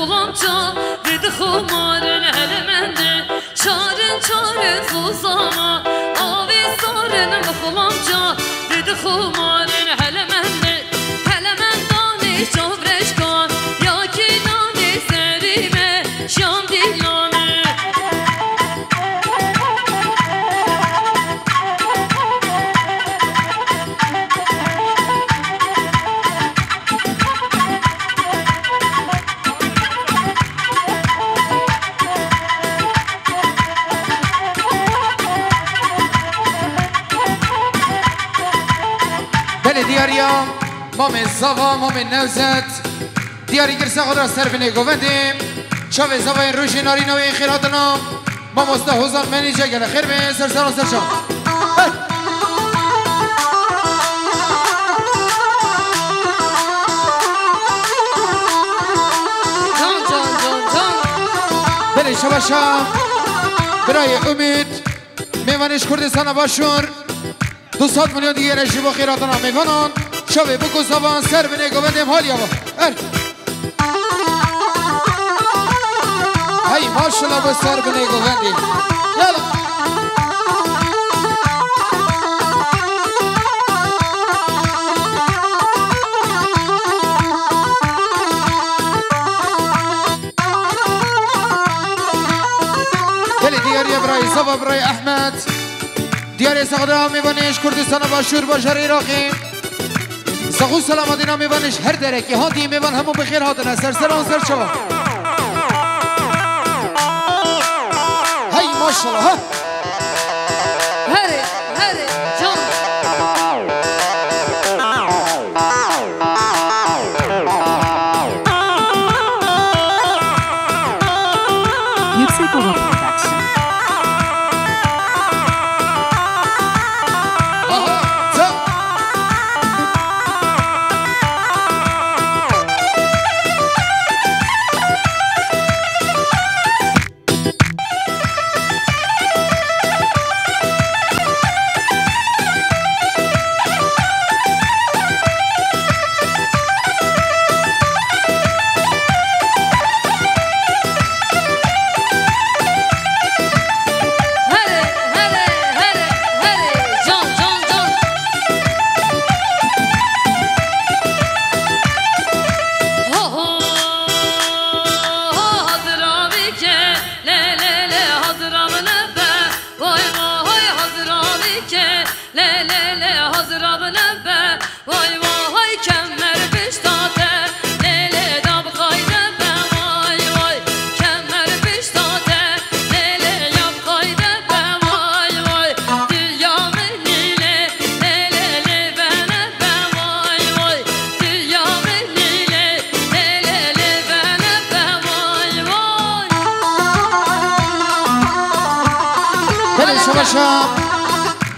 خلانجا دید خمارن علمنده چارن چارن خوزاما آوی سارن خلانجا دید خمارن علمنده علمندانی جورش کن یا کی نانی سریمه شام دیلانه دیاریا مام زاوا مام نوزد دیاری گرسه خود را سرفینه گوندیم چاوه زاوای روشی ناری نوی خیراتنا مام استا حوزان منی جگل خیر به سرسان و سرشان بله شباشا برای امید میوانش کردستان باشور 200 میلیون دیگه رشی با خیراتنا میکنن شبه بکو زبان سر بینه گوندیم حال یا با هی ماشالله با سر بینه گوندیم یالا دلی دیگری برای زبا برای احمد دیاری سقدرها میبانیش کردستان باشور با شهر عراقی سقو سلامتینا میبانیش هر درکی ها دی میبان همون بخیر هاتنه سرسران سر شما هی ماشالله ها هره هره جان Yüksek Ova Production.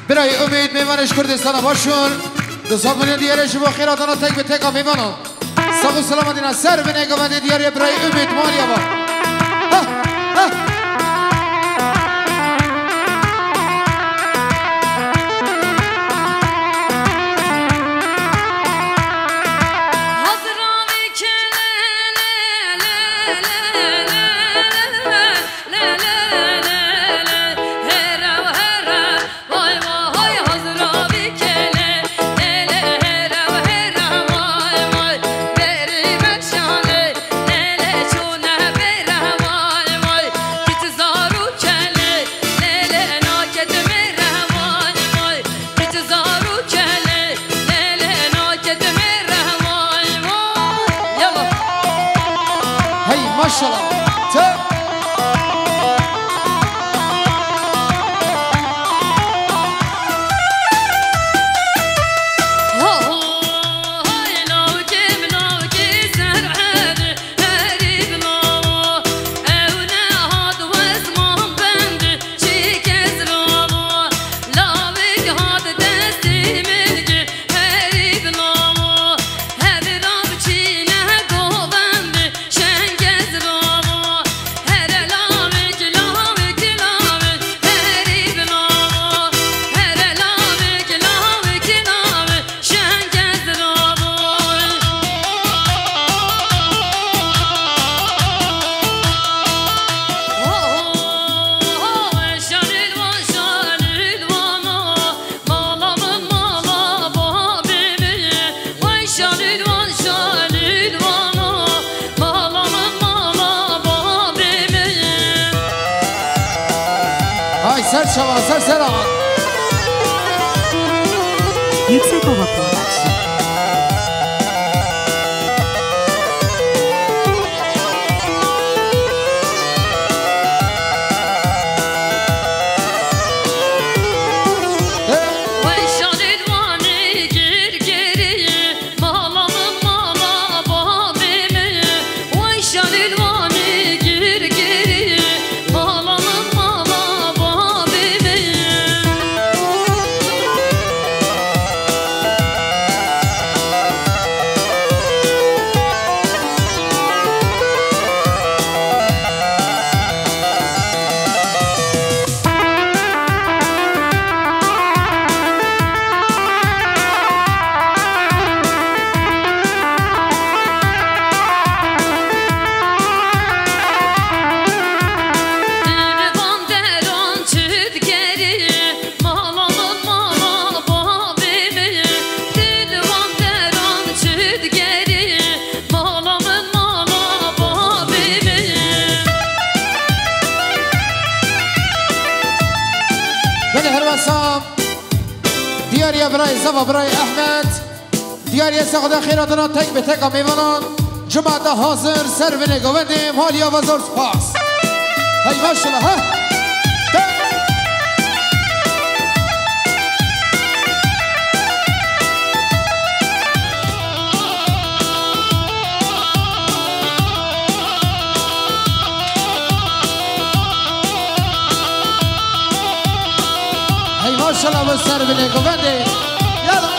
برای امید میوانش کردستان باشون 200 میلیون دیارش با خیراتانا تک به تک میوانم ساق و سلامتینا سر به نگوند دیاری برای امید مالیا با شما سرسران Yüksekova Production. دیاری برای زفا برای احمد دیاری سخدا خیراتنا تک به تک میوانان جماعت حاضر سر و نگوندیم حالی آوازور سپاس هی ماشالله ها ماشالله بسر بینه گفنده یالا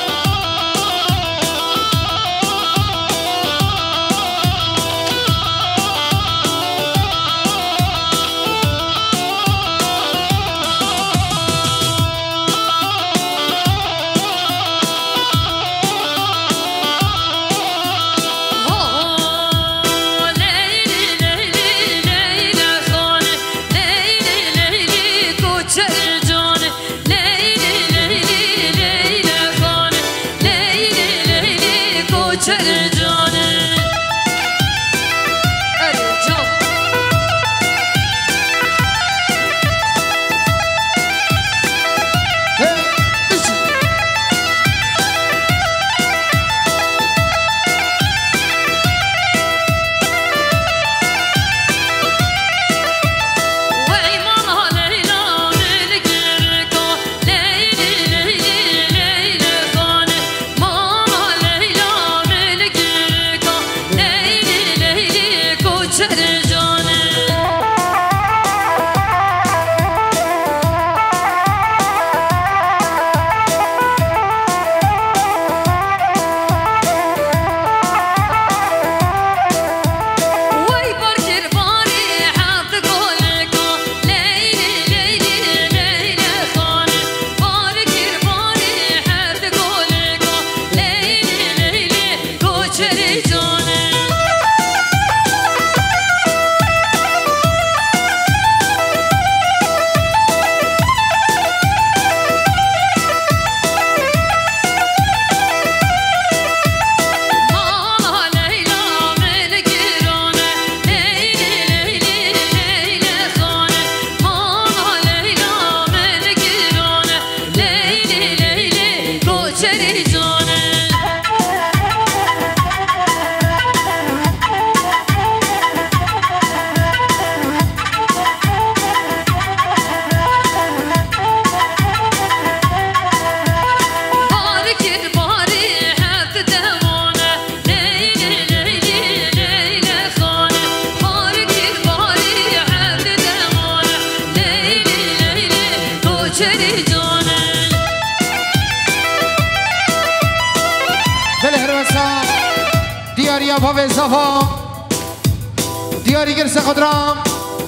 دیاری گرس خودرام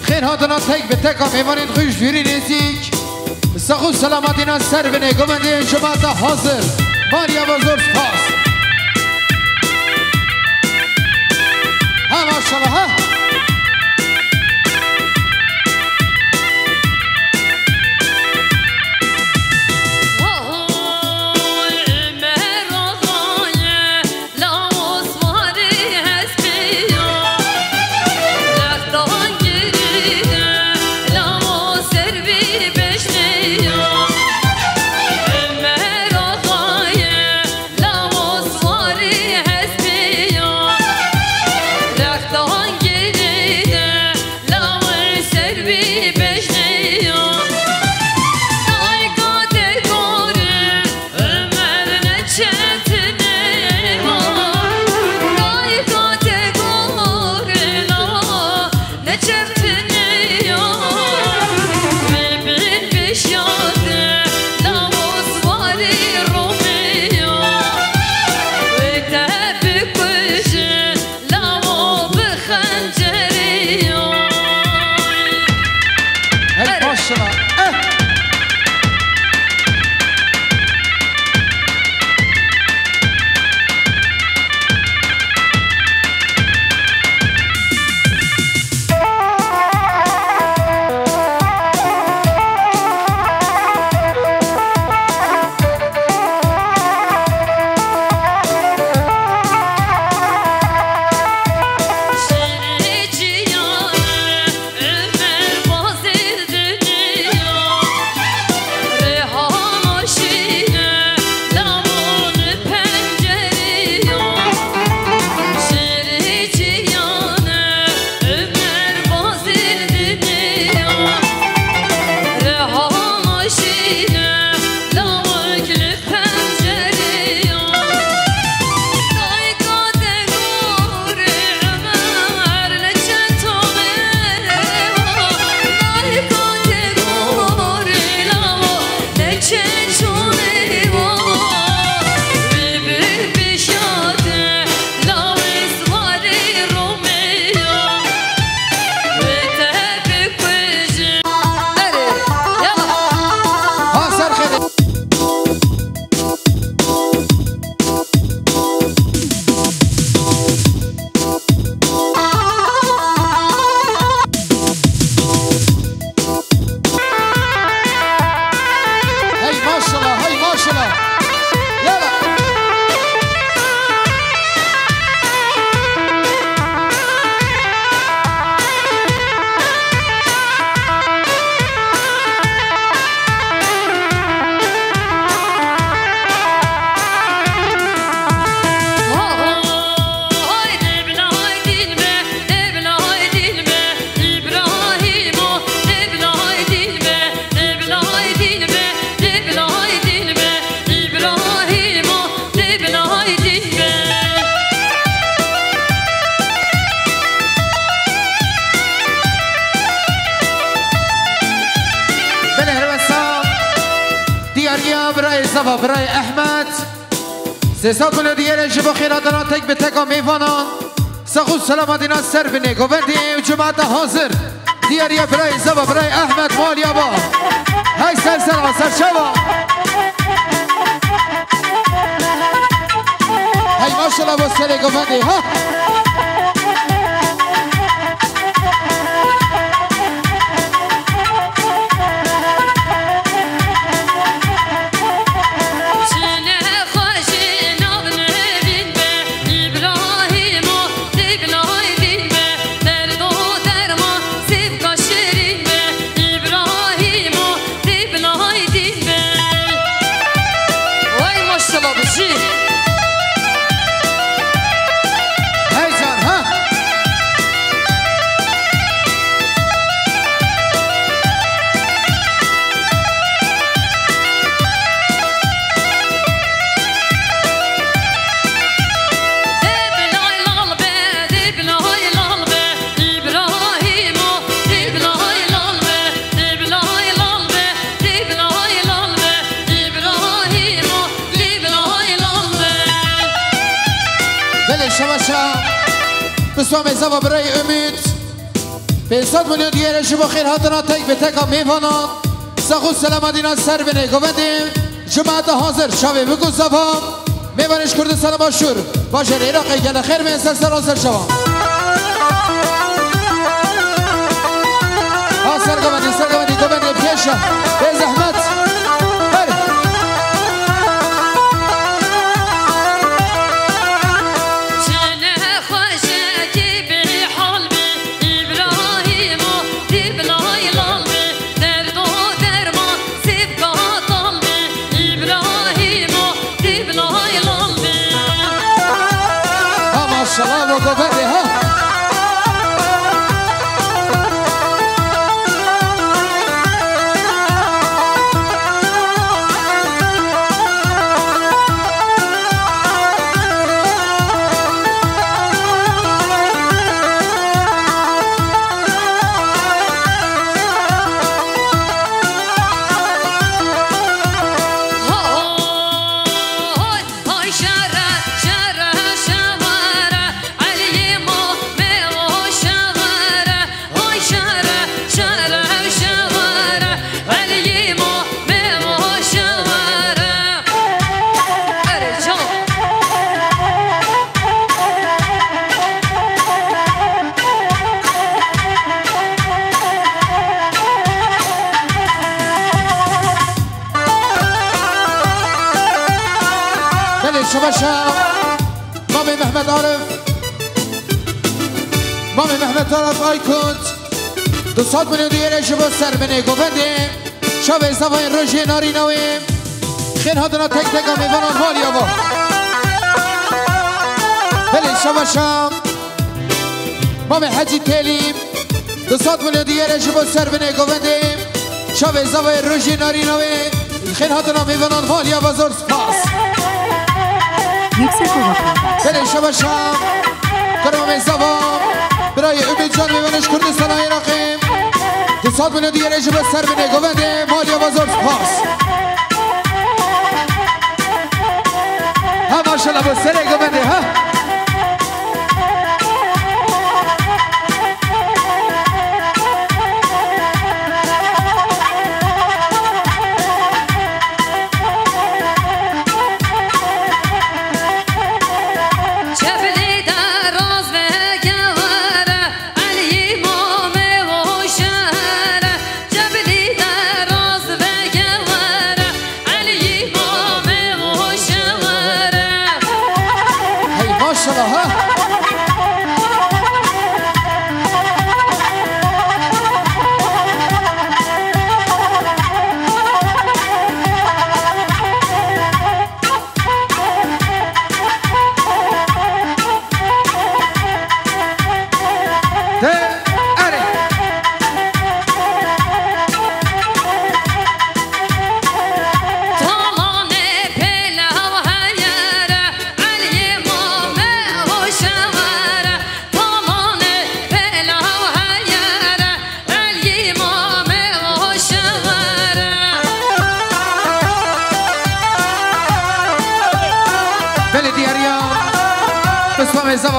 خیر هاتنا تک به تک میمانید خوش فیری نزیک سخو سلامتینا سر به نگومنده شما تا حاضر ماریا بزرگ پاس ها ماشالله ها Beşne زبا برای احمد 300 میلیون دیگه جبا خیراتنا تک به تکا میوانان سخود سلامتینا سر بینه گوندی جماعت حاضر دیاریا برای زبا برای احمد مالیا با های سر شبا های ماشالله با سر گوندی ها بسوام زبا برای امید 500 میلیون دیگه شما خیر هاتنا تک به تکا میوانان سخود سلامتینا سر بینه گوندیم جماعت حاضر شوی بگو زبا میوانش کردستان باشور باشه ایراقی گل خیر به سر شما سر گوندی پیشا به زحمت شباب و گوبنده ها مامي محمد عارف آیکوت 200 میلیون دیگه شما سر بینه گوونده شب زبای روژه ناری نویم خیلی هاتنا تک تکا میوانان والیا با بله شما شام مامي حجی تلیم 200 میلیون دیگه شما سر بینه گوونده شب زبای روژه ناری نویم خیلی هاتنا میوانان والیا با زور سپاس بله شما شام کرم زبان برای امید جان میوانش کردستان عراقیم 200 میلیون دیگه رژیم سر بینه گوونده مالیا بازار سپاس ها ماشالله با سر گوونده ها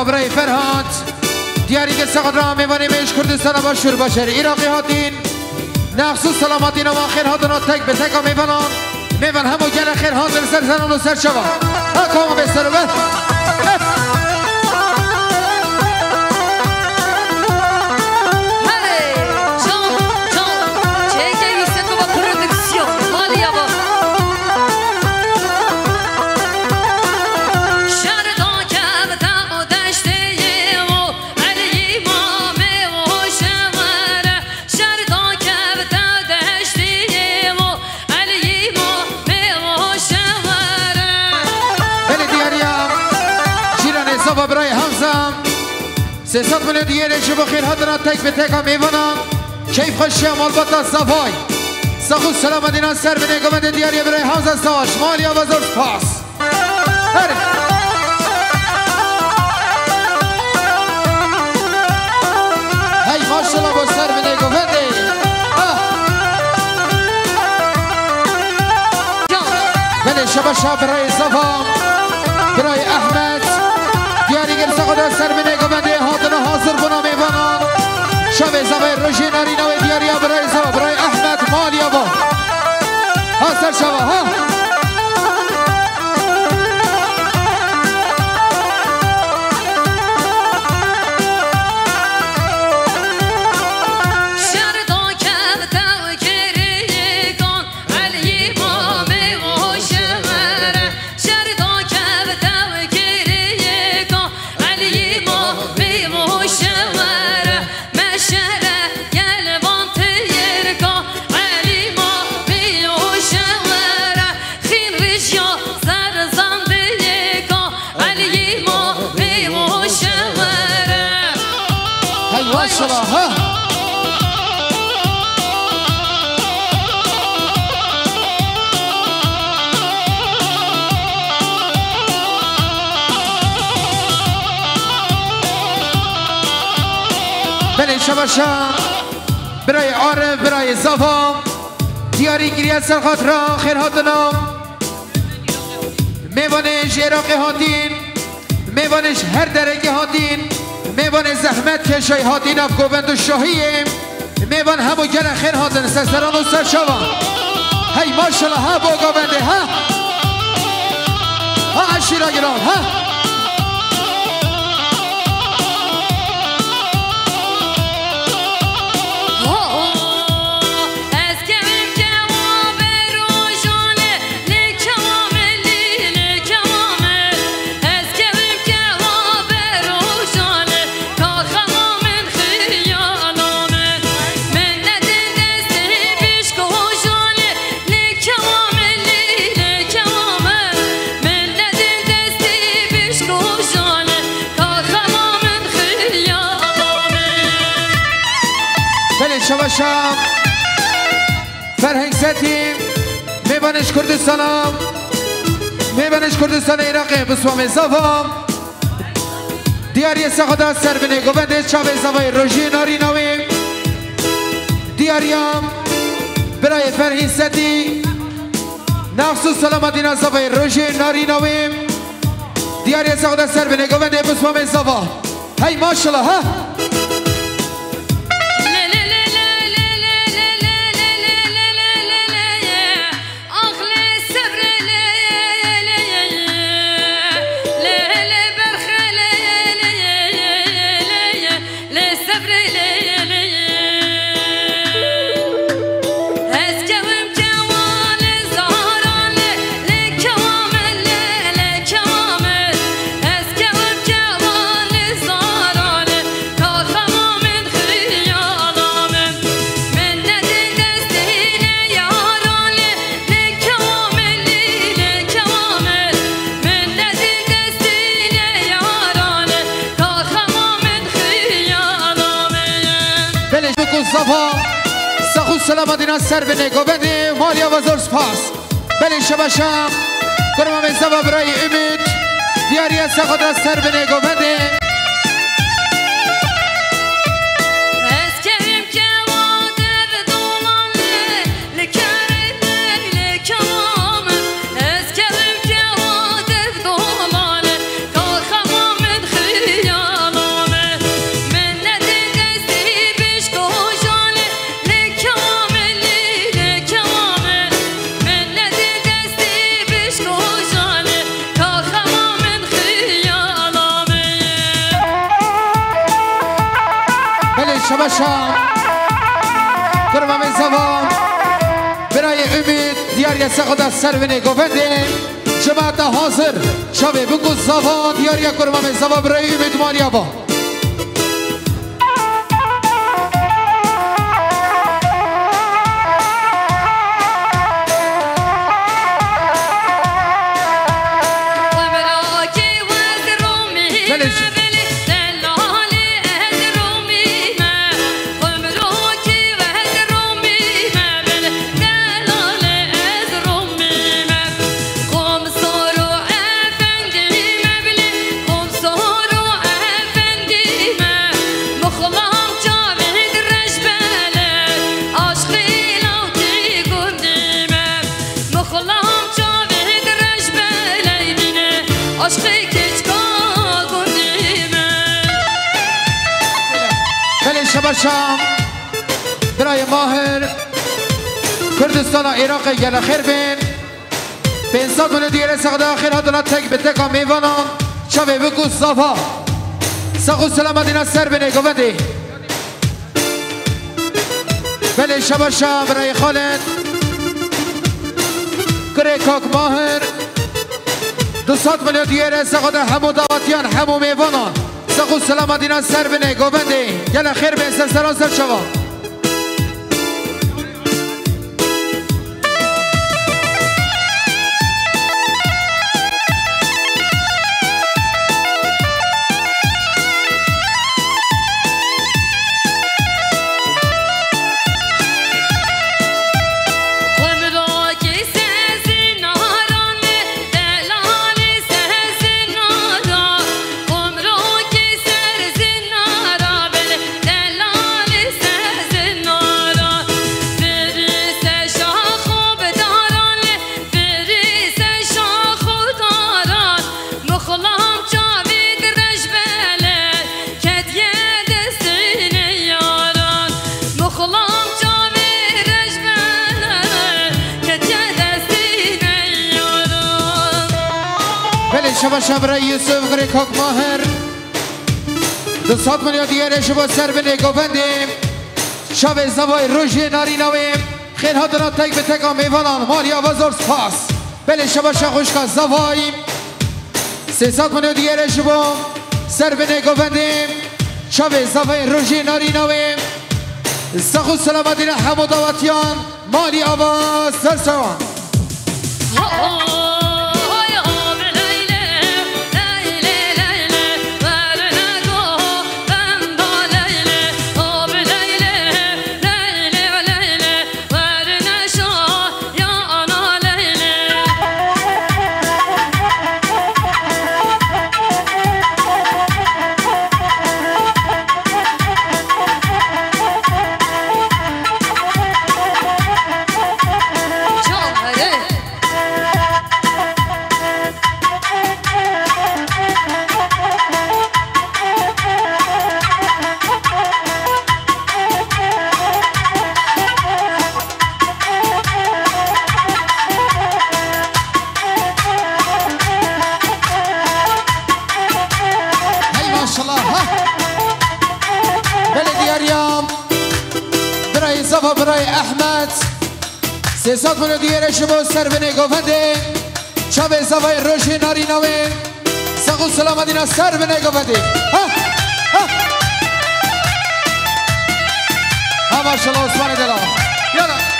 زبا برای فرهاد دیاری که سقط را میوانی میش کردستان باشور باشر ایراقی هاتین نخصوص سلامتین و خیر هاتنا تک به تک میوانان میوان همو گل خیر هاتن سر زنان و سر شوا اکام بستر و برای همزم 300 میلیون دیگه شما خیر هاتنا تک به تک میوانم کیف خوشی مالبات صفای سخو سلام دینا سر به نگامت دیاری برای همزم سواش مالی آوازور پاس هره هی ماشالله با سر به نگامت بله شما شب برای صفا برای احمد دیاری گر سقدا سر به نگامنده هاتنا حاضر بنا میوانان شب زبای روشی نارینه و دیاری برای زبا برای احمد مالیا با حاضر شبا ها بله شباشم برای عارف برای صفا دیاری گریت سرخات را خیر هاتنا میوانش عراقی هاتین میوانش هر درگه هاتین میوان زحمت کشای هاتین اف گوبند و شاهیم میوان همو گره خیر هاتن سرسران و سرشوان هی ماشالله ها با گوبنده ها ها اشیرا گران ها شباشم فرهنگ ستیم میبانش کردستانم میبانش کردستان عراقی بسوام زفام دیاری سخدا سر بینه گوبنده چاوه زوای روژی ناری نویم دیاریم برای فرهنگ ستی نخصوص سلامتی نزوای روژی ناری نویم دیاری سخدا سر بینه گوبنده بسوام زفام هی ماشالله ها سخو سلام دینا سر به نگوبنده مالیا وزور سپاس بله شباشم برمام زبا برای امید دیاری سخو در سر به نگوبنده Yeah. کرم من زبان برای امید دیاری سخدا سرونه گفته جماعت حاضر شبه بگو زبان دیاری کرم من زبان برای امید مالیا با شام برای ماهر کردستان عراق گل خیر بین به انسان من دیگر سخدا خیر هدنا تک به تکا میوانان شبه بکو صفا سخو سلامت اینا سر بینه گفتی بله شبا شام برای خالد کره کاک ماهر 200 میلیون دیگر سخدا همو دعوتیان همو میوانان سخو سلامت اینا سر بینه گوبنده گل خیر به سرسران سر شوا شبا برای یوسف گره کاک ماهر 200 میلیون دیگر شبا سر بینه گوبندیم شب زوای روژی نارینویم خیل ها دنا تک به تکا میوانان مالی آوازور سپاس بله شبا خوشکا زوای 300 میلیون دیگر شبا سر بینه گوبندیم شب زوای روژی نارینویم سخو سلامتی همو دعوتیان مالی آواز سرسوان برای احمد 300 میلیون دیگر شما سر بینه گفته شب زوای روشی نارینوی سقو سلامت اینا سر بینه گفته ها ماشالله عثمان دلا یالا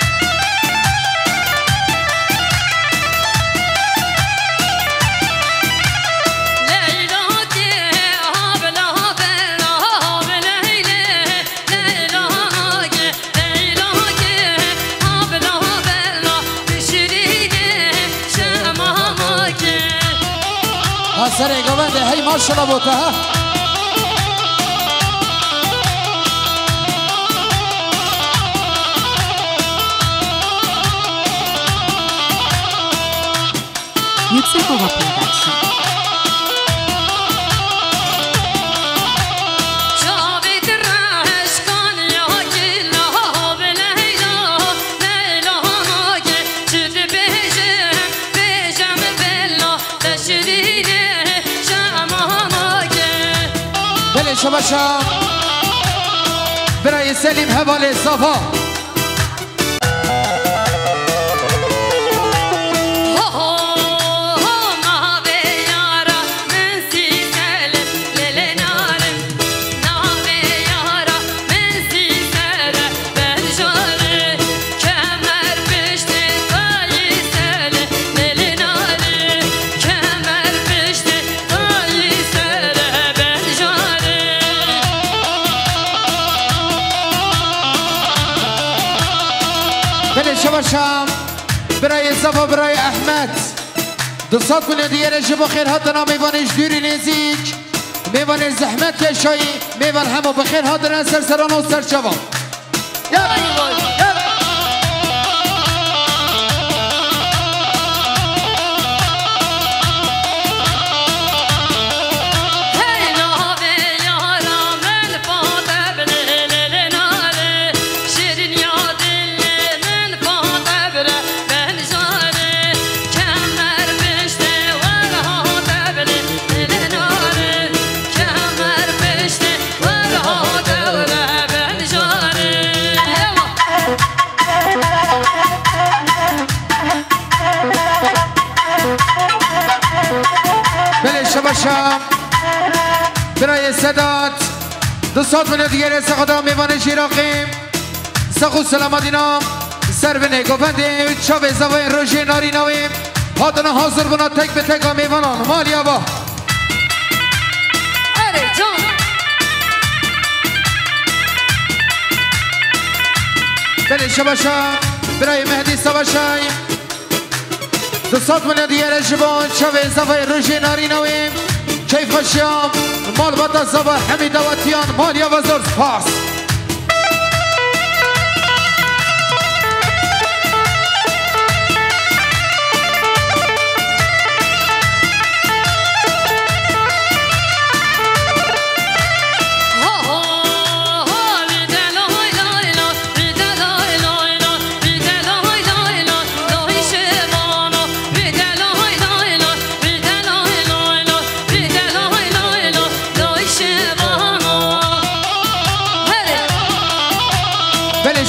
سر گوانده هی ماشالله بوده ها Yuksekova Production. شباشا برای سلیم حواله صفا شباشم برای صفا برای احمد 200 میلیون دیگه شما خیر هاتنا میوانش دوری نزیک میوان زحمت کشایی میوان همو بخیر هاتنا سرسران و سرچوان شباشم برای صدات 200 میلیون دیگه خدا میوان شیراقیم سخو سلامت اینام سر به نگوفنده چاوه زوای روژه ناری نویم هاتنا حاضر بنا تک به تک میوانان مالیا با اره جان بله شباشم برای مهدی سباشای 200 میلیون دیگه شبان چاوه زوای روژه ناری نویم کیف خوشیام مال باتا زبا حمید دواتیان مالیا وزرد پاس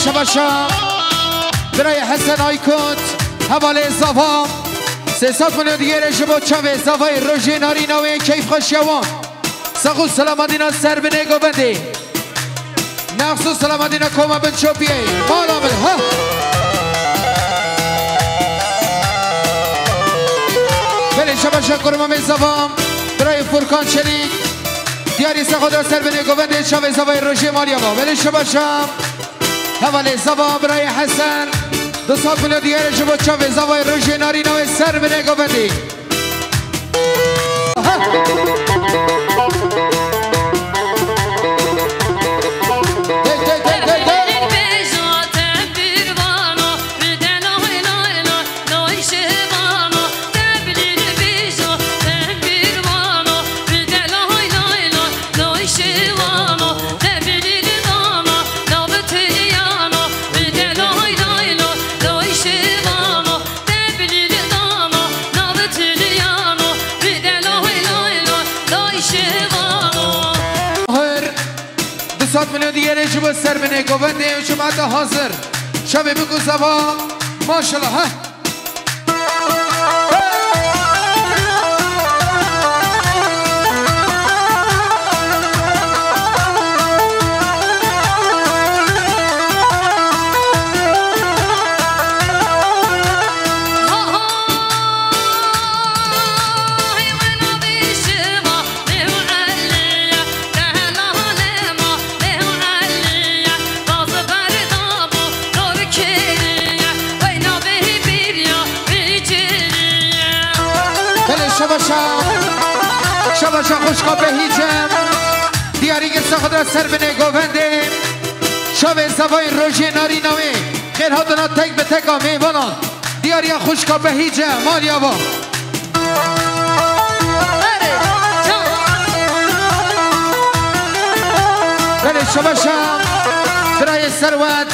شباشم برای حسن آیکوت حواله زفا 300 میلیون دیگه شما چاوه زفای روژه ناری نوی کیف خوشیوان سخو سلامتینا سر به نگو بندی نقصو سلامتینا کما بن چوپیه مالا بل ها بله شباشم کرمام زفا برای فرکان شریک دیاری سخو در سر به نگو بندی چاوه زفای روژه مالیا با بله شباشم حواله زبا برای حسن 200 میلیون دیگه شما چاوه زبای روژه ناری نوی سر به نگو بندی میلیون دیگه شما سر به نگو بندی شما تا حاضر شب بگو زبا ماشالله ها شباشا خوشقا به هیچم دیاری که سخد را سر به نگوونده شب زبای روژه ناری نوی خیر هاتنا تک به تک میوانان دیاری خوشقا به هیچم مالیا با بله شباشا برای سروت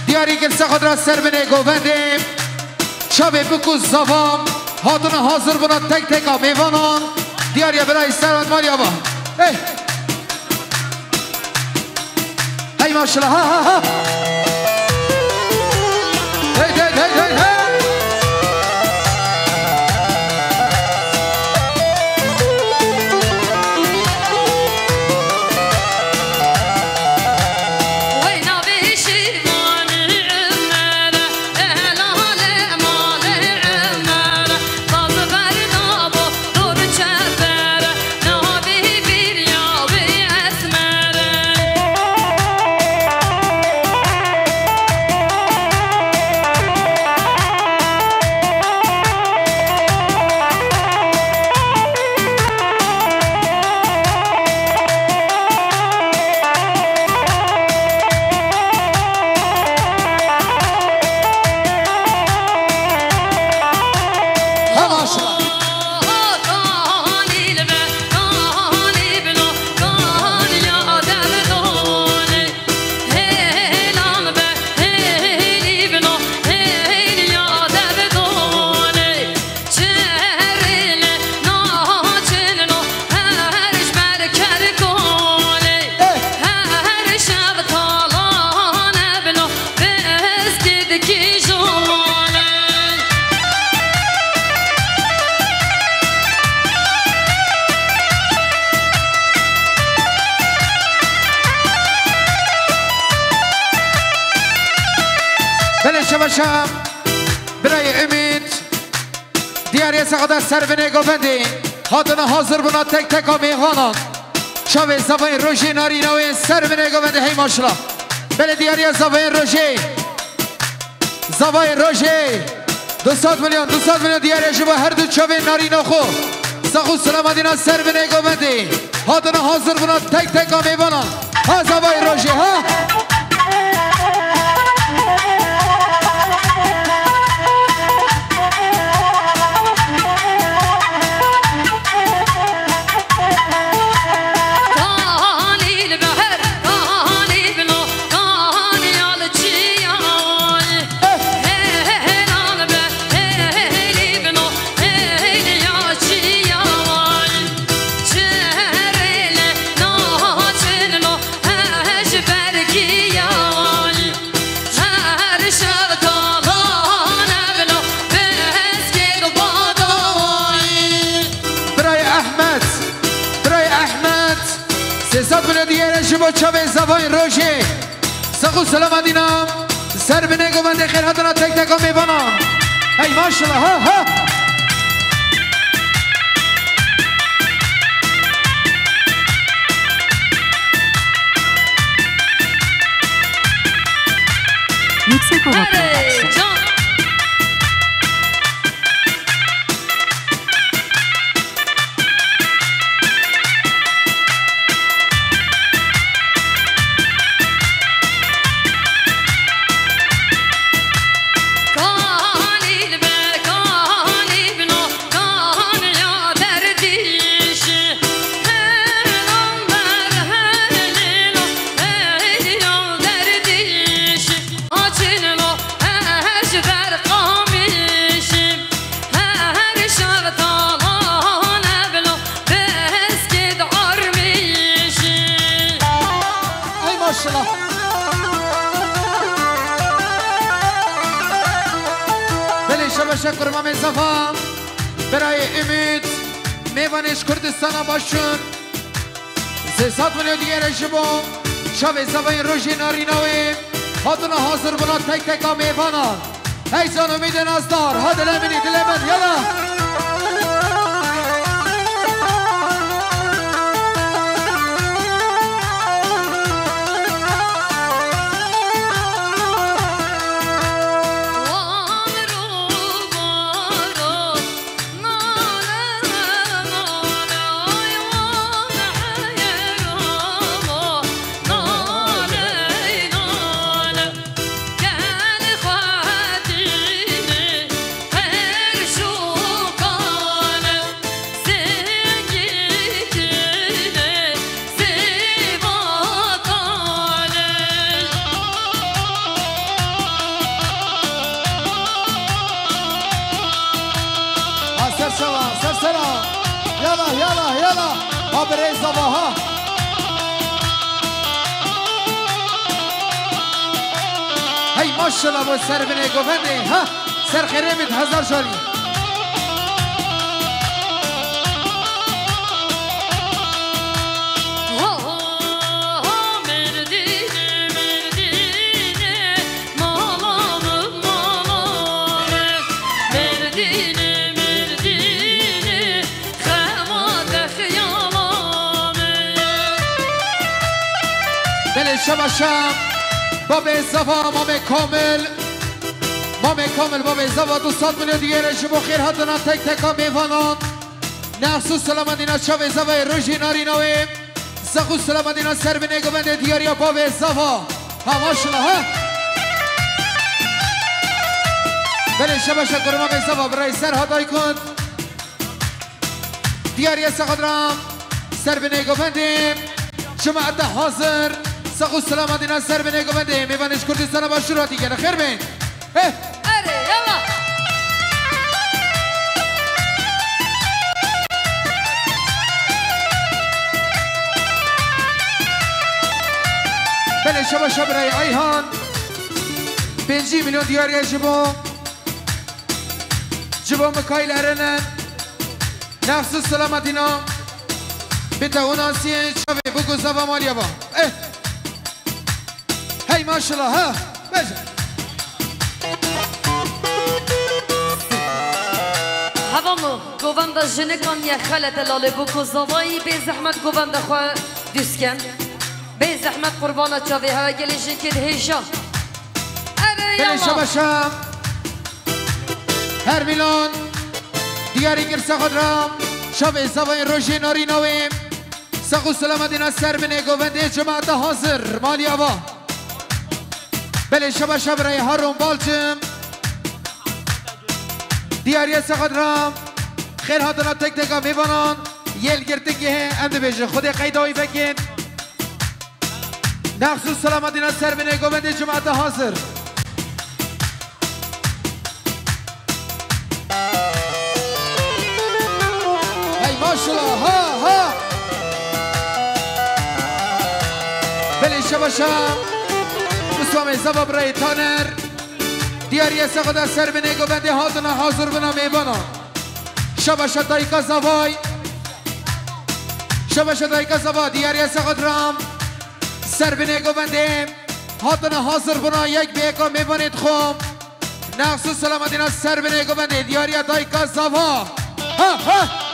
دیاری که سخد را سر به نگوونده شب بکو زبام هاتنا حاضر بنا تک تک میوانان دیاریا برای سروت مالیا با ماشاءالله ها ها ها هی هی هی هی هی شبشم برای امید دیاری سقدر سر به نگاه بندی حاضر حاضر بنا تک تک میخوانان شب زبان روشی نارینوی سر به نگاه بندی هی ماشالله بله دیاری زبان روشی زبان روشی 200 میلیون دیاری شبا هر دو شب نارینو خو سخو سلام دینا سر به نگاه بندی حاضر حاضر بنا تک تک میخوانان ها زبان روشی ها شما چه زبان روشه سخو سلام دینم سر به نگو بنده خیراتنا تک تکا میبانم ای ماشالله ها ها Mixer Kova Production. شکر مامی صفا برای امید میوانش کردستان باشون 300 میلیون دیگر شما شب زبان روشی نارینوی حاضر حاضر بنا تک تک میوانان ایسان امید نازدار ها دل امینی دل امید یلا سرسرا يلا يلا يلا ابرز صباها هی ماشالله با سر بینه گوونده ها سر خیره بید 1000 شاری شباشم باب زوا مام کامل باب زوا 200 میلیون دیگه رشبو خیر هاتنا تک تکا میوانان نخصوص سلامتینا شب زوای روژی نارینوی زخوص سلامتینا سر به نگوند دیاریا باب زوا هماشلا ها بله شباشم کرما به زوا برای سر هاتای کن دیاریا سقدرام سر به نگوندیم جماعت حاضر سخو سلامتینا سر به نگوونده میوانش کردستان با شروع دیگر خیر بین اره یلا بله شبا شب رای ایهان 5 میلیون دیاری جبو مکایل ارنن نفس سلامتینا بیتا اوناسیه شبه بگو زبا مالیا با هی ماشالله ها بجا هوامو گوونده جنکان یه خلط لاله بکو زوایی به زحمت گوونده خواه دوسکن به زحمت قربانه چاوی ها گلیشن که دهیشا اره یلا بله شباشم هر میلان دیاری گرسه خود را شب زوای روژی ناری نویم سخو سلامتینا سر بینه گوونده جماعت حاضر مالی آوا بله شبا شب رای هارون بالچم دیاری سخد رام خیر هاتنا تک تکا میوانان یل گرتگیه اند بیشه خود قیدایی بکن نخصوص سلامتینا سر بینه گوونده جماعت حاضر هی ماشالله ها بله شبا شب مسوام زبا برای تانر دیاری سقدا سر بینه گوونده هاتنا حاضر بنا میبانا شبا شدایکا زوای شبا شدایکا زوا دیاری سقد رام سر بینه گوونده هاتنا حاضر بنا یک بیکا میبانید خوم نخصوص سلامتینا سر بینه گوونده دیاری دایکا زوا ها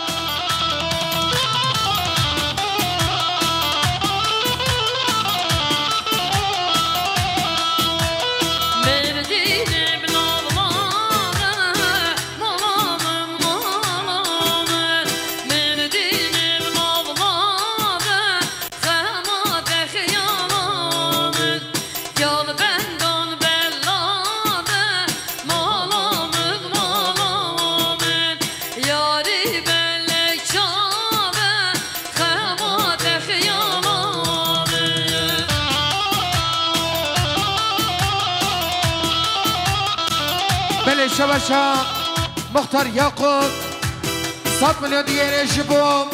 شباشا مختار یاقوب 100 میلیون دیگه جبو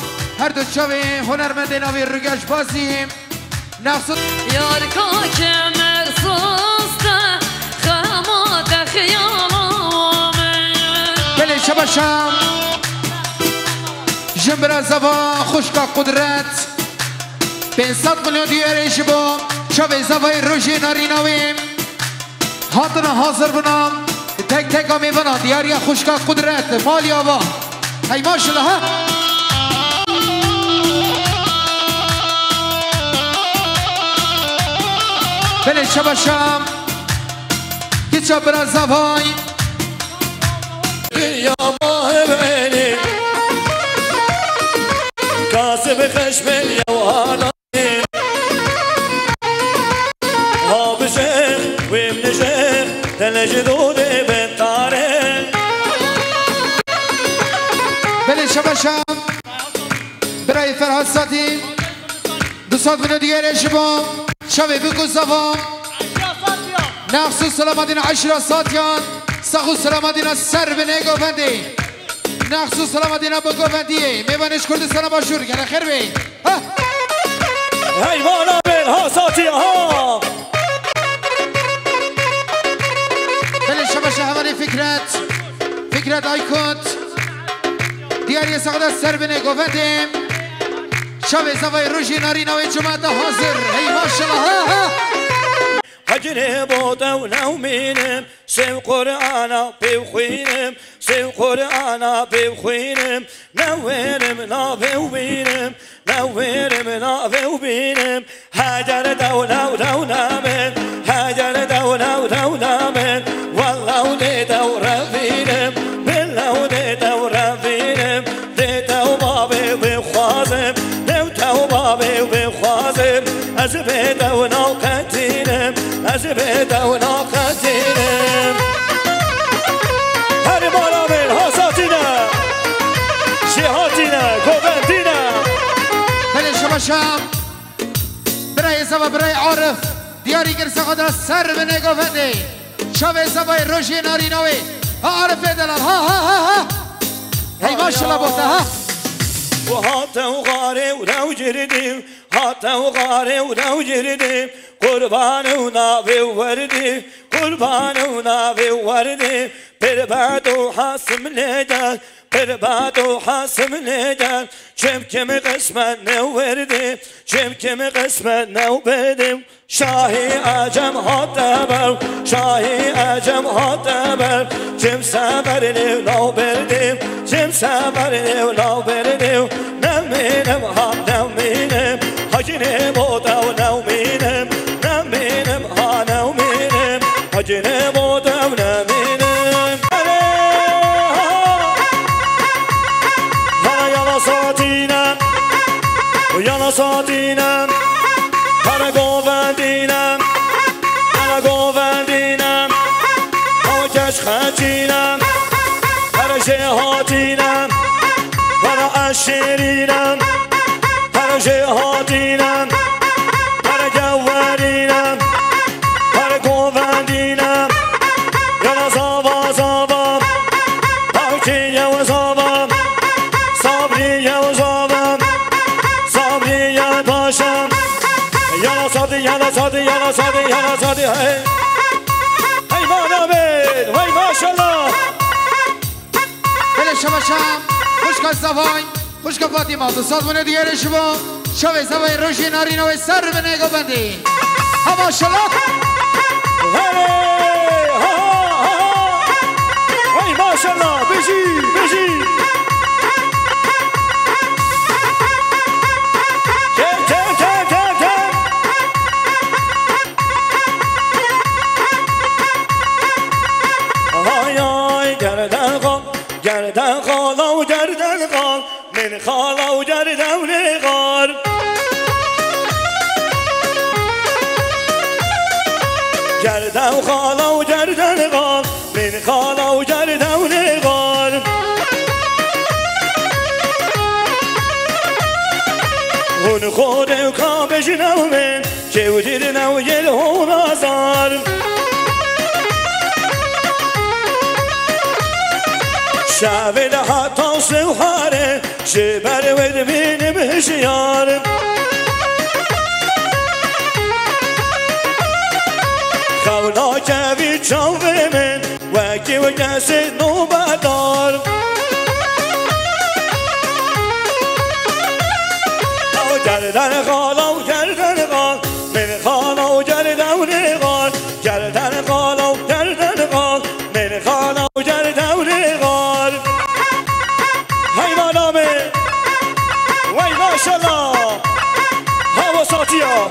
هر دو چاوی هنرمند ناوی رگاش بازیم نفسد یار که مرسوسته خمات خیالامه بله شباشا جنبرا زبا خوشکا قدرت 500 میلیون دیگه جبو چاوی زبای روژی ناری ناویم هاتنا حاضر بنام تک تک میونا دیاری خوشکا قدرت مالی آوا هی ماشالله ها بله شباشم که چا برا زوای یا ماه بینی کاسب خشم یوانا ها بشه ویم نشه تلجدود بنتاره بله شباشم برای فرهاد ساتی 200 میلیون دیگه شبا شبه بگو زوا نخصوص سلامتینا 10 ساتیان سخو سلامتینا سر به نگوندی نخصوص سلامتینا بگوندی میوانش کردستان با شور کنه خیر بی حیوانا بین ها ساتی ها فكرة آيكوت دیاری سعادت سر بنه گفتیم شب زوای روشی نارینا و جماعت حاضر هی ماشالله هجر بوده و نومینم سو قرآن بخوینم سو قرآن بخوینم نویرم ناوه بینم نویرم ناوه بینم هجر دولو دولمن هجر دولو دولمن والله دی دوره بینم بالله دی دوره بینم دی توبابه بخوازم دی توبابه بخوازم از بیده و ناقتینم از بیده و ناقتینم هر مالامین حساتینه شیحاتینه گوبندینه بله شما شام برای زبا برای عارف دیاری گر سقادر سر بنه گفته شب زبای روشی نارینوی عارف دلال ها ها ها ها هی ماشالله بوده ها وهاته وغاري ولو جردي هاته وغاري ولو جردي قربان ونابي ووردي قربان ونابي ووردي برباد وحاسم ليدان برباد وحاسم ليدان شمكم قسمة نوردي شمكم قسمة نوبردي شاهي أجم هاتبر شاهي أجم هاتبر جم سبرني ولو بردي جم سبرني ولو بردي نمينم ها نمينم هجني بودا ونمينم نمينم ها نمينم هجني بودا ونمينم هلا يلا صوتينا ويلا صوتينا هلا قوفندينا هلا قوفندينا هلا كشخاتينا هلا شيهاتينا هلا أشيرينا هلا شيهاتينا هلا جوارينا هلا قوفندينا يلا صابا صابا هاوكي وصابا صابري وصابا صابري يا باشا يلا صادي يلا صادي يلا صادي يلا صادي هاي هاي ما نامين هاي ما شاء الله بله شما شام خوشکا زوای خوشکا فاطمه دو سال بونه دیگه شما شب زوای روشی نارینوی سر بنه گفته ها ماشالله هاي ها ها هاي ما شاء الله بيجي بيجي گردن خالا و گردن غار من خالا و گردن غار گردن خالا و گردن غار من خالا و گردن غار اون خود و کابش نومن که و دیر نو یل هون آزار شاول حتی سوهاره شبر ود بینم هشیار خولا کوی چاوه من وکی و کسی نوبدار او گردن خالا و گردن غال من خالا و گردن غال گردن خالا و گردن غال من خالا و گردن غال حیوانامه وای ماشالله هوا ساتیا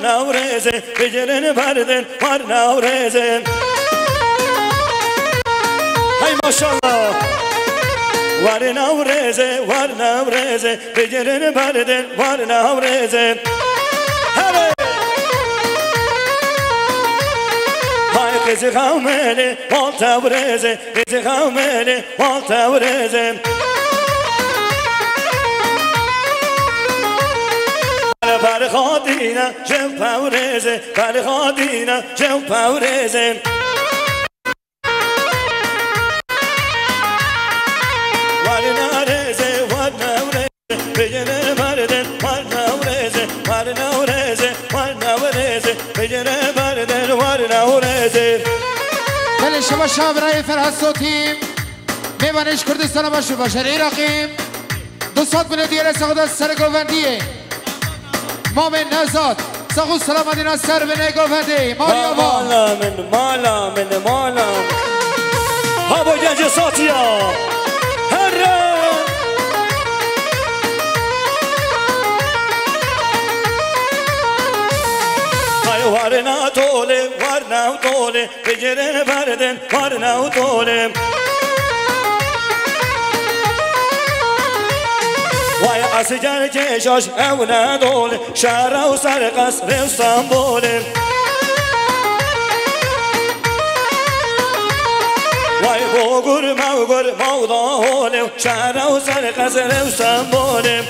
نورزه بجرن بردن ور نورزه هی ماشالله ور نورزه بجرن بردن ور نورزه هره بزی خامنه مال تورزه بزی خامنه مال تورزه بر خادینه جم پورزه بر خادینه جم پورزه ور نورزه ور نورزه بجنه بردن ور نورزه ور نورزه ور نورزه بجنه بردن ور نورزه بله شما شابرای فرهاد صوتیم میوانش کردستان باشو باشر ایراقیم 200 میلیون دیگر ساخت سر گووندیه مامن نزاد ساخو سلام مدینه سر بنه گوونده ماریا با مالا من هوا گنج ساتیا هره ورنا طوله ورنا طوله بجرن بردن ورنا طوله وای اسجر کشاش اونا دوله شهر و سر قصر استانبوله وای بوگر موگر مودا هوله شهر و سر قصر استانبوله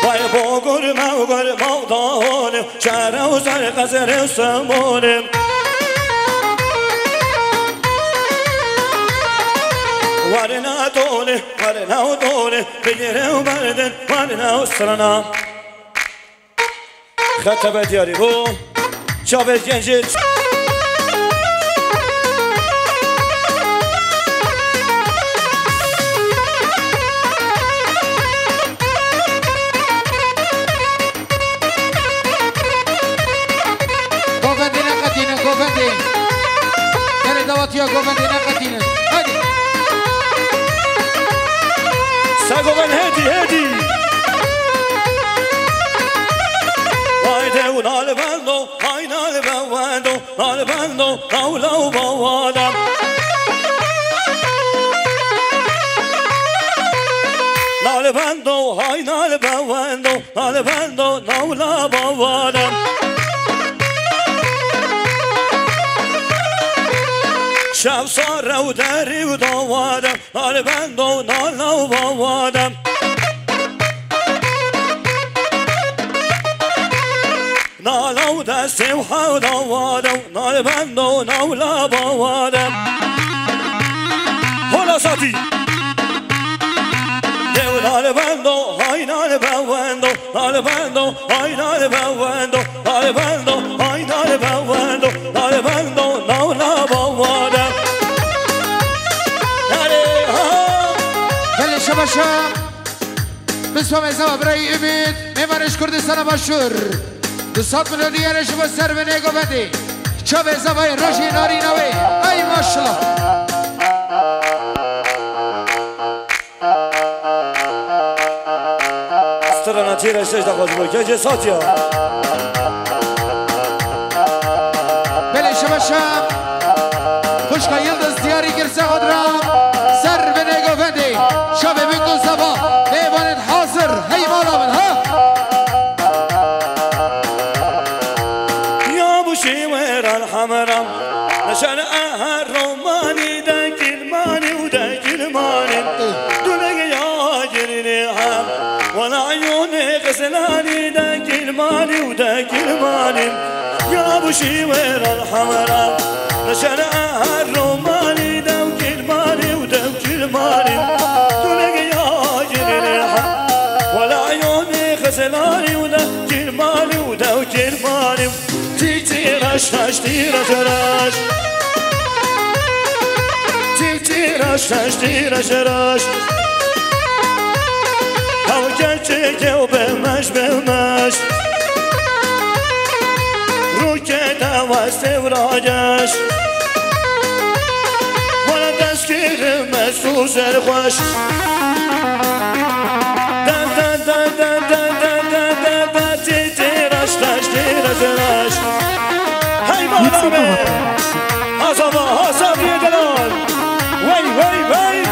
وای بوگر موگر مودا هوله شهر و سر قصر استانبوله ورنا طوله ورنا طوله بگیره و بردن ورنا سرنا خطبه دیاری بو شابه گنجید گووندی نقدینه گووندی یعنی دواتیا گووندی نقدینه هادی ساقوان هدی وایده و نال بندو های نال بندو نال بندو نولو بوادم نال بندو های نال بندو نال بندو نولو بوادم شب سار و دری و دوادم نال بندو نال بوادم نالو دستی و حود دوادم نال بندو نال بوادم هلا ساتی دیو نال بندو های نال بندو نال بندو های نال بندو نال بندو های نال بندو نال بندو نال بوادم شباشا بسم ازا برای امید میمانش کردستان باشور 200 میلیون دیگر شما سر به نگو بدی چه به ازا بای روشی ناری نوی ای ماشالله استرانا تیرش داشته خواهد بود که ساتیا بله شباشا خوشقا یلدز دیاری گرسه خود را سر به نگو بدی شب بگو زبا میباند حاضر هی مالا من ها یا بوشی ویر الحمرم نشان اهر رومانی دنگل مانی و دنگل مانی دونگ یا جرینی هم ولا عیون قسلانی دنگل مانی و دنگل مانی یا بوشی ویر الحمرم نشان اهر رومانی دنگل مانی و دنگل مانی ولا عيوني خسلاني ودا كرماني ودا كرماني تيتي راش راش تيراش راش تيتي راش راش تيراش راش هاو جاكي وبمش بمش روكتا واستوراجاش ولا تسكير مسوس الخوش هاي مالامي هصبا هصب يدلال وي وي وي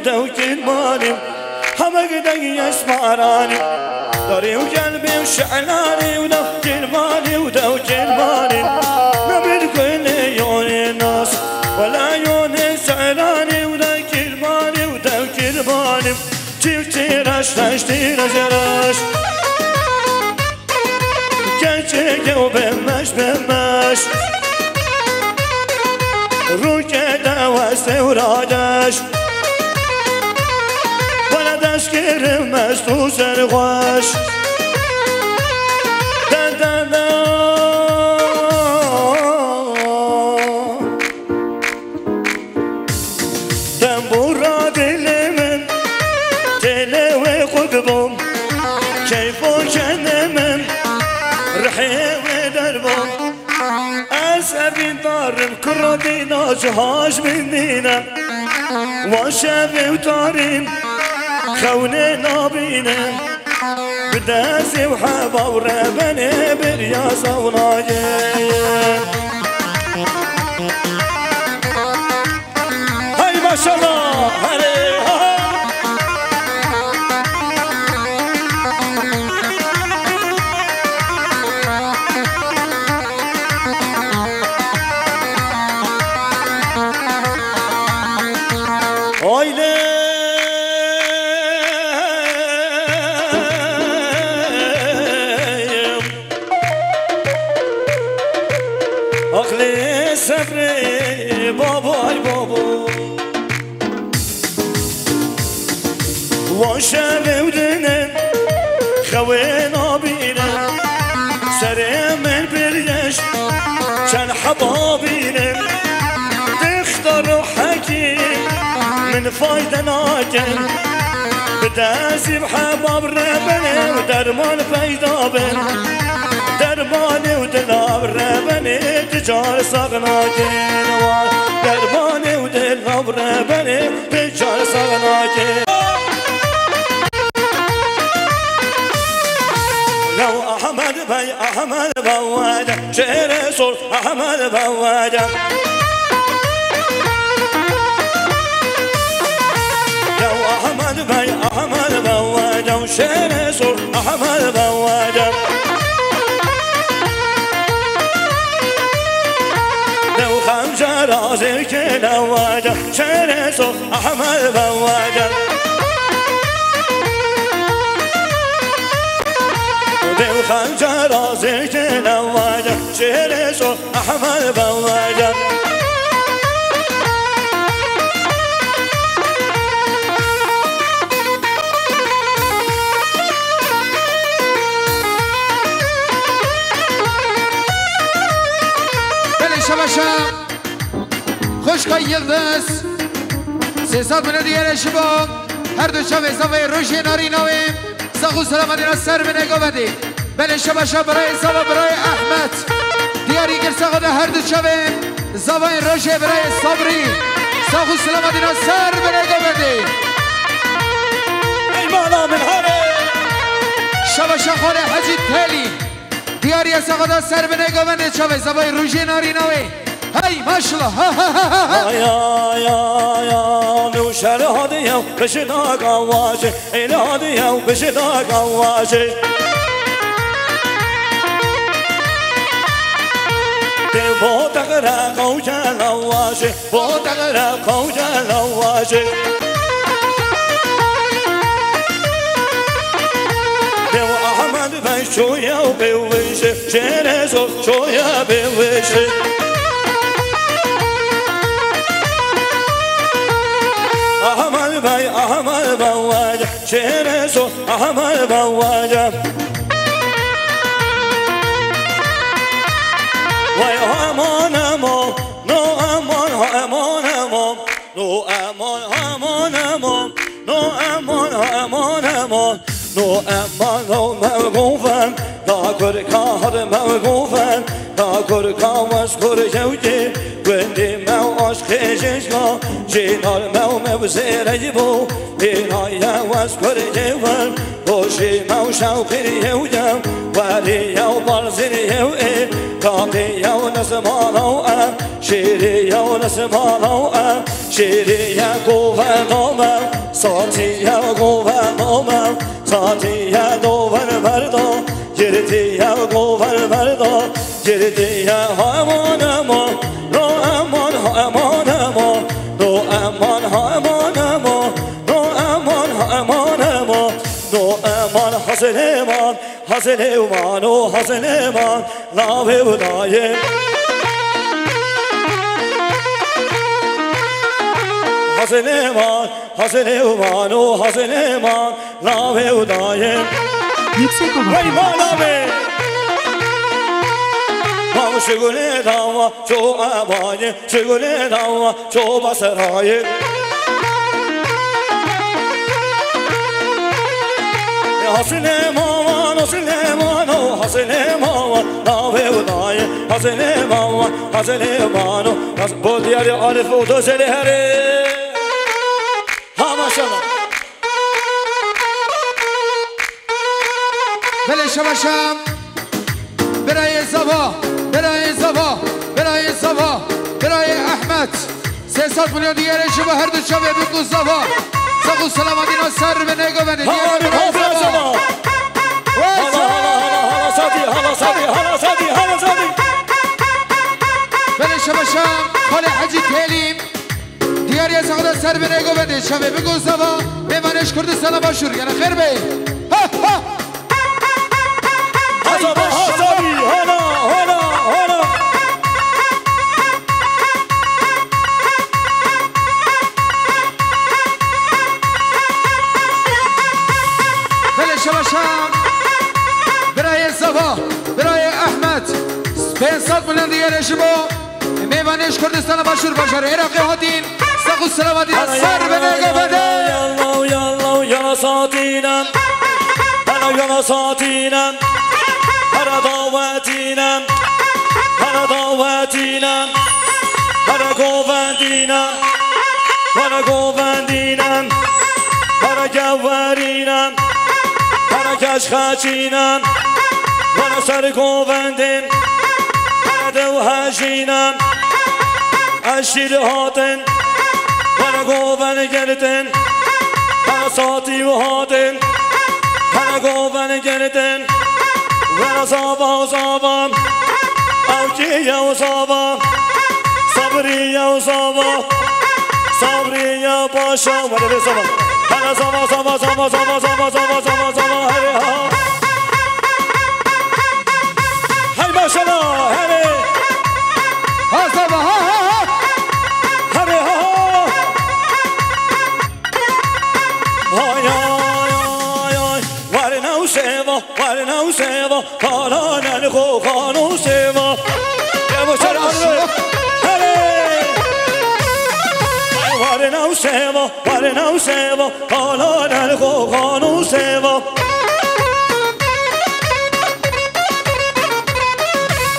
ودوكل مالي همك دقي اسماراني داري وقلبي وشعلاني ودوكل مالي ودوكل مالي نبي كل يوم الناس ولا يوم سعلاني ودوكل مالي ودوكل مالي جيب تيرش تاش تيرش راش كنشك وبمش بمش روكدا واستورادش ولدش كرمش تو سرغوش دن دن دن تنبورا دل من تلوي قدبم كيفو كان من رحي ودربم أسأبي طارم كردي ناجهاش منينا وشافي وطارم خوني نابينا بداسي وحابا ورابني برياسة وناجين هاي ما شاء الله هاي أخلي سفري باباي بابو وشابي ودنن خوينا بينا سري من بريش كان حبابينا تختار حكي من فايدة ناكن بداسي بحباب ربنا ودرمان فايدة بن درباني ودلاب ربني تجار صغنا جنوان درباني ودلاب ربني تجار صغنا جنوان لو أحمد بي أحمد بواجه شير صور أحمد بواجه لو أحمد بي أحمد بواجه شير صور أحمد بواجه خمسة راسك نواجه شرسو أحمد بواجه خمسة راسك نواجه شرسو أحمد بواجه خوشگاه یلدز 300 من دیگر شباب هر دو شب اضافه روشی ناری نوی ساخو سلامتی را سر به نگاه بدی بله شب شب برای اضافه برای احمد دیاری گر ساخو هر دو شب اضافه روشی برای صبری ساخو سلامتی را سر به نگاه بدی ایمانا من هره شب شب خانه حجی تلی دیاری ساخو سر به نگاه بدی شب اضافه روشی ناری نوی هاي ما شاء الله يا نوشر هادي بشنا قواشه إلى هادي بشنا قواشه بو تغرق قوجا لواشه بو تغرق قوجا لواشه بو أحمد بشويا وبوشه شرسو شويا بوشه أحمد باي أحمد بواجه شيرسو أحمد بواجه وي أمان أمان نو أمان أمان أمان نو أمان أمان أمان نو أمان أمان أمان نو أمان نو موقوفا لا كركار موقوفا ناکر کامش کر جوجه گندی مو عشق جشنا جینار مو مبزیر بو اینایا واس کر جوان خوشی مو شوقی یوجم ولی یو برزیر یو کاقی یو نسمانو شیری یو نسمانو شیری یا گوهنامم ساتی یا گوهنامم ساتی یا دوور مردم گردی یا گوهر مردم گردی یا همانما رو امان همانما رو امان همانما رو امان همانما رو امان حسن امان حسن امان و حسن امان ناوه و دایم حسن امان و حسن امان ناوه و دایم Yüksek Ova وای Prodüksiyon. مانامه ما شگونه داوا چو آبایه شگونه داوا چو بسرایه حسن امان حسن امان و حسن امان ناوه و دایم حسن امان حسن امان و بودیاری عارف و دوزلی هره ماشاءالله بله شبشم برای زبا برای زبا برای زبا برای احمد 300 میلیون دیگر شما هر دو شبه بگو زبا سقو سلامتی سر به نگو بنده حالا سادی بله شبشم خاله حجی تلیم دیاری از خدا سر به نگو بنده شبه بگو زبا میمانش کردستان باشور یعنی خیر بی بله شبشم برای زبا برای احمد 500 میلیون دیگر شما میوانش کردستان باشور باشر عراقی هاتین سقو سلامتی سر به نگو بده یالا ساتینم یالا ساتینم هر دعوتینم هر دعوتینم هر گووندینم هر گووندینم هر گوارینم هر کشخچینم هر سر گووندین هر دوهجینم اشیر هاتن هر گوون گردن هر ساتی و هاتن هر گوون گردن ورا زابا زابا اوکی یا زابا صبری یا زابا صبری یا باشا ورا زابا هر زابا زابا زابا زابا زابا زابا زابا زابا هری ها هی ماشاءالله هری ها زبا ها ها ها هری ها ورنو سوا حالا نلخو خانو سوا ورنو سوا حالا نلخو خانو سوا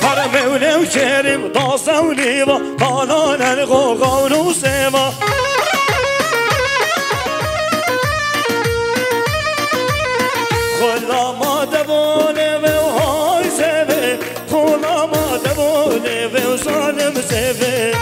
هر مولو کریم داستو لیوا حالا نلخو خانو سوا خلا ما دبونه و های سوه خلا ما دبونه و سالم سوه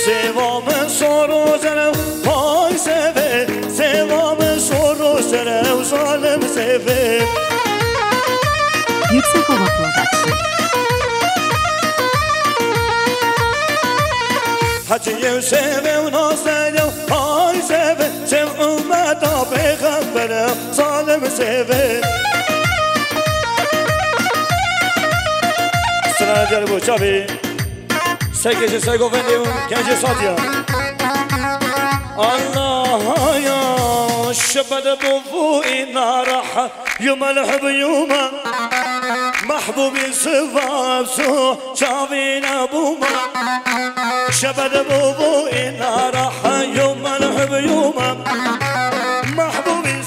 سوام سورو زنم های سوه سوام سورو زنم سالم سوه Yüksek Ova Prodüksiyon. حجي وسيبي وناصلي هاي سيبي سيب أمتا بيخبر صالم سيبي سنة جربو شابي سيكي سيكو فندي كنجي صاتيا الله يا شبد بوفوئي نارح يوم الحب يوما محبوبي صفاب سو شابين أبوما شبد بوبو إن راح يوم الحب يوما محبوبي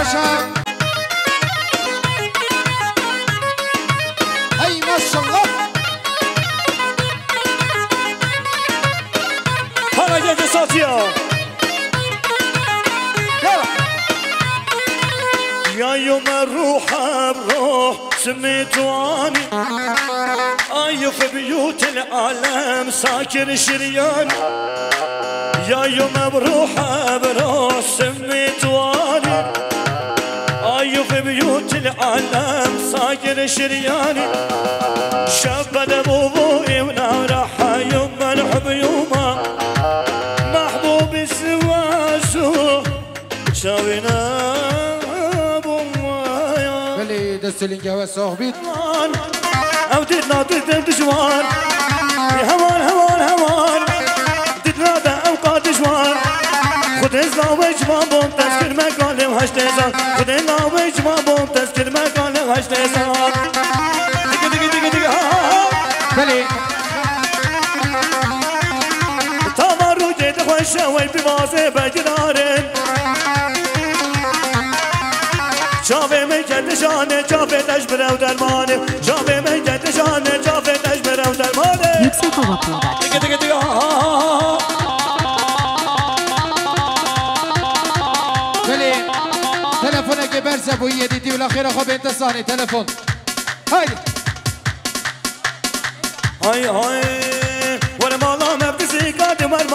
باشم هی ماشالله حالا گنج ساتیا يا يوم الروح بروح سميت واني أي في بيوت العالم ساكن شريان يا يوم بروح بروح سميت واني أي في بيوت العالم ساكن شرياني شبد أبوي ونار يوم الحب يوما محبوب سواسو شاوينا بله دست لینگه و صاحبید او ددنا ددم دشوار هوان هوان هوان ددنا دا اوقات دشوار خود ازنا وجما بوم تذكر مقالم هشت ازان خود ازنا وجما بوم تذكر مقالم هشت ازان دق دق دق دق بله تمام رو جد خوش وی بوازه بجدارن جاوه می گرد شانه جاوه دش برو درمانه جاوه می گرد شانه جاوه دش برو درمانه Yüksek Hava Production. دیگه دیگه دیگه بله تلفونه که برسه بویه دیدی و خیره خواب انتصانی تلفن هایده های های ور مالا مبتسی کادی ور